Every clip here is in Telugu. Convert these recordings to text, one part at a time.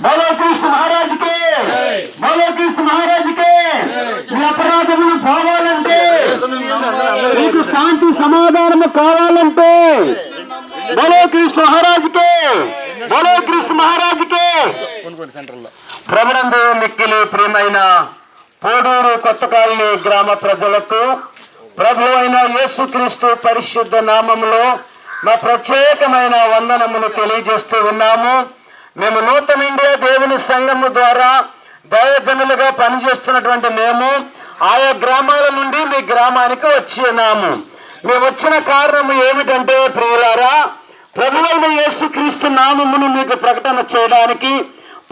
బోలో కృష్ణ మహారాజుకే, బోలో కృష్ణ మహారాజుకే. మీ అపరాధములు పోవాలంటే, మీకు శాంతి సమాధానము కావాలంటే బోలో కృష్ణ మహారాజుకే, బోలో కృష్ణ మహారాజుకే. ప్రభునందు మిక్కిలి ప్రియమైన పోడూరు కొత్త కాలనీ గ్రామ ప్రజలకు ప్రభు అయిన యేసుక్రీస్తు పరిశుద్ధ నామములో మా ప్రత్యేకమైన వందనములు తెలియజేస్తూ ఉన్నాము. మేము నూతన ఇండియా దేవుని సంఘము ద్వారా దైవజనులుగా పనిచేస్తున్నటువంటి మేము ఆయా గ్రామాల నుండి మీ గ్రామానికి వచ్చి ఉన్నాము. మేము వచ్చిన కారణము ఏమిటంటే ప్రియులారా, ప్రభు అయిన యేసుక్రీస్తు నామమును మీకు ప్రకటన చేయడానికి,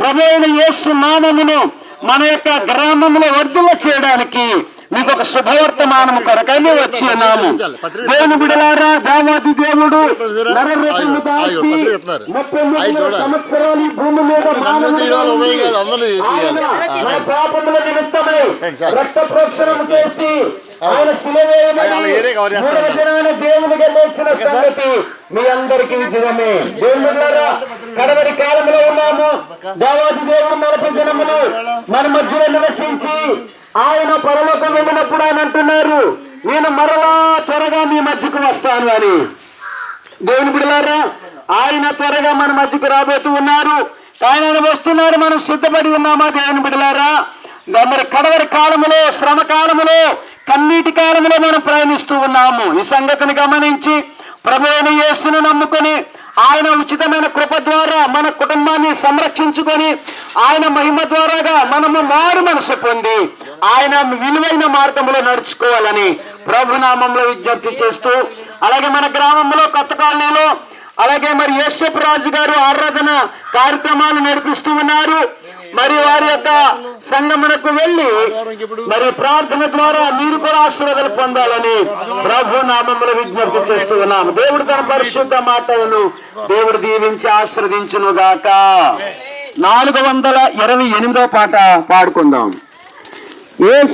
ప్రభు అయిన యేసు నామమును మన యొక్క గ్రామంలో వర్ధుల చేయడానికి మీకు ఒక శుభవర్తమానం కొరకని వచ్చి ఉన్నాము. దేవుని బిడ్డలారా, దేవాది దేవుడు సంవత్సరాలు భూమి మీద పాపముల నిమిత్తమై రక్త ప్రోక్షణం చేసి ఆయన దేవునిగా లేచిన సంగతి మీ అందరికీ విదితమే. దేవుని బిడ్డలారా, కడవరి కాలంలో ఉన్నాము. దేవాది దేవుడు నలభై దినములు మన మధ్యలో నివసించి ఆయన పరలోకం వెళ్ళినప్పుడు ఆయన అంటున్నారు, నేను మరలా త్వరగా మీ మధ్యకు వస్తాను అని. దేవుని బిడ్డలారా, ఆయన త్వరగా మన మధ్యకు రాబోతూ ఉన్నారు. ఆయన వస్తున్నారు, మనం సిద్ధపడి ఉన్నామా? దేవుని బిడ్డలారా, మరి కడవరి కాలములో, శ్రమ కాలములో, కన్నీటి కాలంలో మనం ప్రయాణిస్తూ ఉన్నాము. ఈ సంగతిని గమనించి ప్రభు అయిన యేసును నమ్ముకొని ఆయన ఉచితమైన కృప ద్వారా మన కుటుంబాన్ని సంరక్షించుకొని ఆయన మహిమ ద్వారాగా మనము మారు మనసు పొంది ఆయన విలువైన మార్గంలో నడుచుకోవాలని ప్రభునామంలో విజ్ఞప్తి చేస్తూ, అలాగే మన గ్రామంలో కొత్త కాలనీలో అలాగే మరి యేసపు రాజు గారు ఆరాధన కార్యక్రమాలు నడిపిస్తూ ఉన్నారు. మరి వారి యొక్క సంగమునకు వెళ్ళి మరి ప్రార్థన ద్వారా మీరు కూడా ఆశీర్వాదాలు పొందాలని ప్రభు నామములో విజ్ఞప్తి చేస్తూ ఉన్నాము. దేవుడు తన పరిశుద్ధ మాటలను దేవుడు దీవించి ఆశీర్వదించును గాక. 428వ పాట పాడుకుందాం.